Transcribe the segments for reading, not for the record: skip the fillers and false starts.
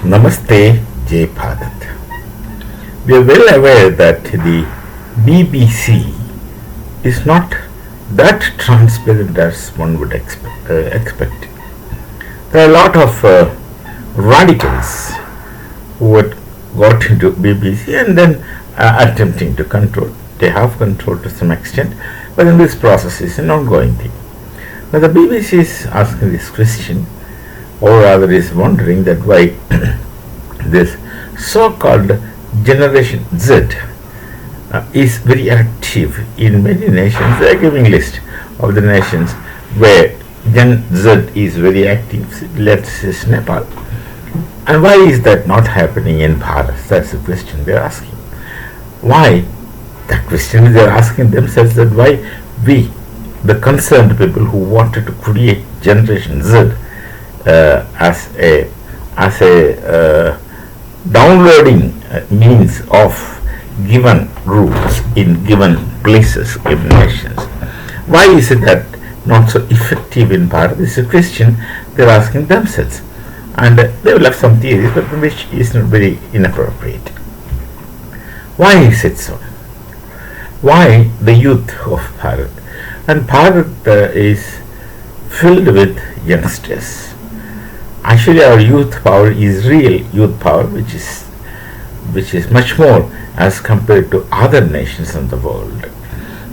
Namaste, Jai Bharat. We are well aware that the BBC is not that transparent as one would expect. There are a lot of radicals who had got into BBC and then attempting to control. They have control to some extent, but then this process is an ongoing thing. Now the BBC is asking this question, or rather is wondering that why this so-called Generation Z is very active in many nations. They are giving list of the nations where Gen Z is very active. Let's say Nepal. And why is that not happening in Bharat? That's the question they are asking. Why? That question they are asking themselves, that why we, the concerned people who wanted to create Generation Z as a downloading means of given rules in given places, given nations. Why is it that not so effective in Bharat? This is a question they are asking themselves, and they will have some theories, but which is not very inappropriate. Why is it so? Why the youth of Bharat? And Bharat is filled with youngsters. Actually, our youth power is real youth power, which is much more as compared to other nations in the world.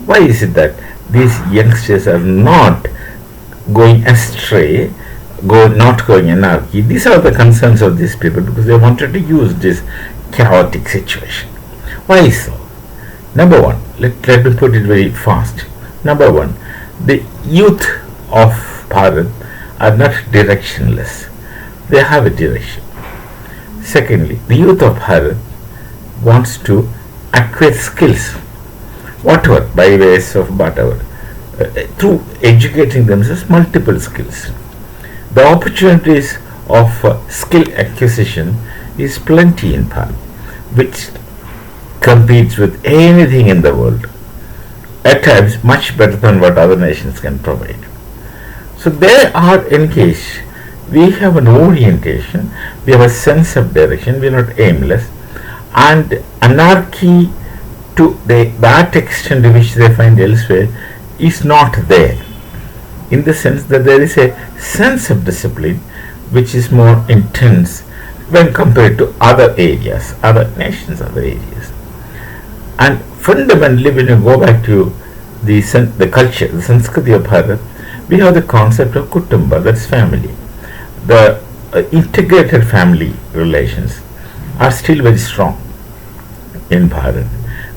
Why is it that these youngsters are not going astray, not going anarchy? These are the concerns of these people, because they wanted to use this chaotic situation. Why so? Number one, let me put it very fast. Number one, the youth of Bharat are not directionless. They have a direction. Secondly, the youth of Bharat wants to acquire skills, whatever, by ways of whatever, through educating themselves, multiple skills. The opportunities of skill acquisition is plenty in Bharat, which competes with anything in the world, at times much better than what other nations can provide. So they are engaged. We have an orientation, we have a sense of direction, we are not aimless, and anarchy to that extent which they find elsewhere is not there, in the sense that there is a sense of discipline which is more intense when compared to other areas, other nations, other areas. And fundamentally, when you go back to the culture, the Sanskriti of Bharat, we have the concept of Kutumba, that's family. The integrated family relations are still very strong in Bharat.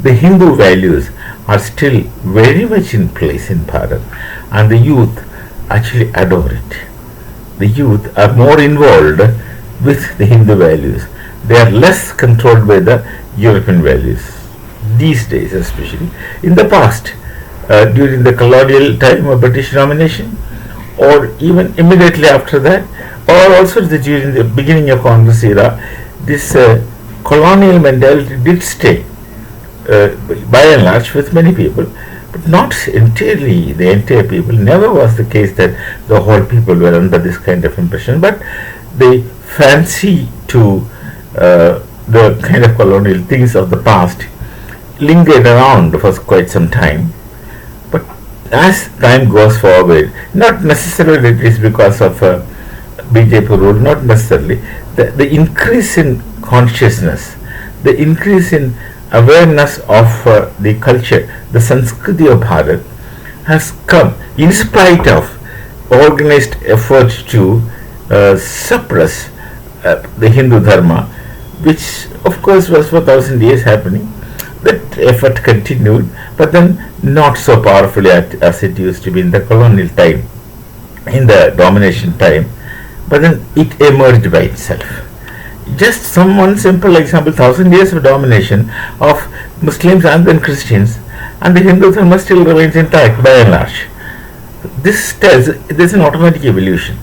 The Hindu values are still very much in place in Bharat, and the youth actually adore it. The youth are more involved with the Hindu values. They are less controlled by the European values these days, especially. In the past, during the colonial time of British domination, or even immediately after that, or also during the beginning of Congress era, this colonial mentality did stay by and large with many people, but not entirely the entire people. Never was the case that the whole people were under this kind of impression, but the fancy to the kind of colonial things of the past lingered around for quite some time. But as time goes forward, not necessarily it is because of BJP rule, not necessarily, the increase in consciousness, the increase in awareness of the culture, the Sanskriti of Bharat has come in spite of organized efforts to suppress the Hindu Dharma, which of course was for 1,000 years happening. That effort continued, but then not so powerfully as it used to be in the colonial time, in the domination time. But then it emerged by itself. Just some one simple example: 1,000 years of domination of Muslims and then Christians, and the Hindu Dharma still remains intact by and large. This tells there's an automatic evolution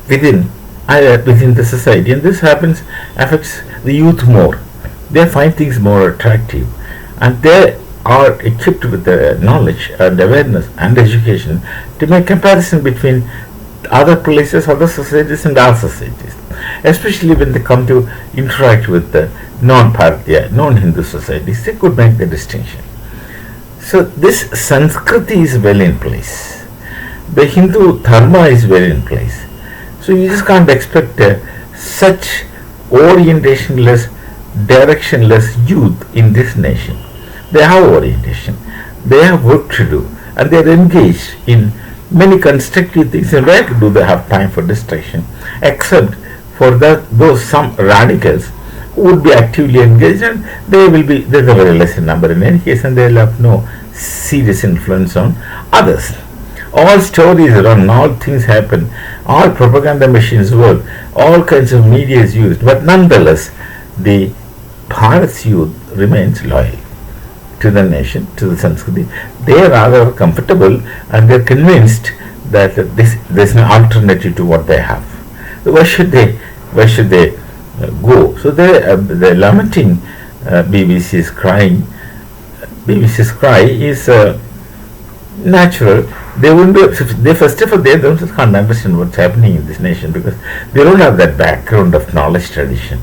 within the society, and this affects the youth more. They find things more attractive, and they are equipped with the knowledge and awareness and education to make comparison between other places, other societies, and our societies, especially when they come to interact with the non-Bharatiya, non-Hindu societies, they could make the distinction. So this Sanskriti is well in place. The Hindu Dharma is well in place. So you just can't expect such orientationless, directionless youth in this nation. They have orientation. They have work to do, and they are engaged in many constructive things. And where do they have time for distraction, except for those some radicals who would be actively engaged, and there's a very less number in any case, and they will have no serious influence on others. All stories run, all things happen, all propaganda machines work, all kinds of media is used, but nonetheless, the Bharat's youth remains loyal to the nation, to the Sanskriti. They are rather comfortable, and they are convinced that there's an alternative to what they have. So why should they go? So they're lamenting. BBC's crying. BBC's cry is natural. They wouldn't be. They first of all, they themselves can't understand what's happening in this nation, because they don't have that background of knowledge tradition.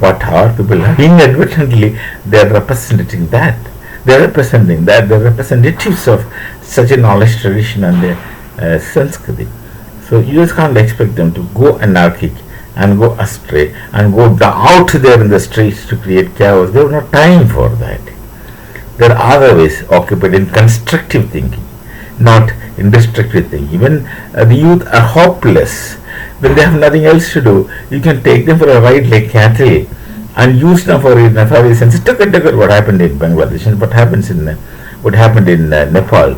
What our people have, inadvertently, they are representing that. They are representing that. They are representatives of such a knowledge tradition and their Sanskriti. So you just can't expect them to go anarchic and go astray and go out there in the streets to create chaos. They have no time for that. There are other ways occupied in constructive thinking, not in destructive thinking. When the youth are hopeless, when they have nothing else to do, you can take them for a ride like cattle and use them for nefarious sense. Look at what happened in Bangladesh and what happened in Nepal.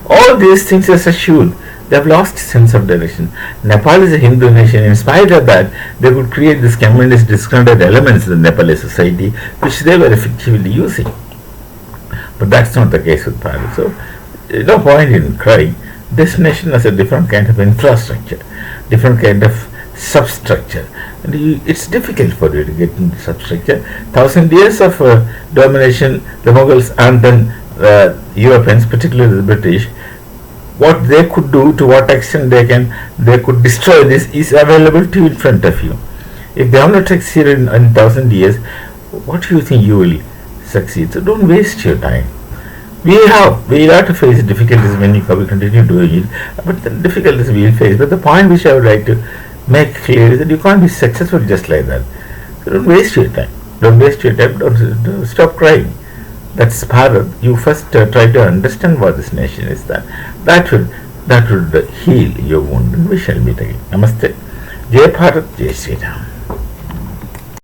All these things are such youth. They have lost sense of direction. Nepal is a Hindu nation. In spite of that, they could create these communist discredited elements in the Nepalese society, which they were effectively using. But that's not the case with Bharat. So, no point in crying. This nation has a different kind of infrastructure, different kind of substructure. And it's difficult for you to get into substructure. 1,000 years of domination, the Mughals and then Europeans, particularly the British, what they could do, to what extent they could destroy this, is available to you in front of you. If they have not succeeded in 1,000 years, what do you think you will succeed? So don't waste your time. We have to face difficulties when we continue doing it, but the difficulties we will face. But the point which I would like to make clear is that you can't be successful just like that. So don't waste your time. Don't waste your time. Don't stop crying. That's Bharat. You first try to understand what this nation is. That would heal your wound, and we shall meet again. Namaste. Jai Bharat, Jai Sri Ram.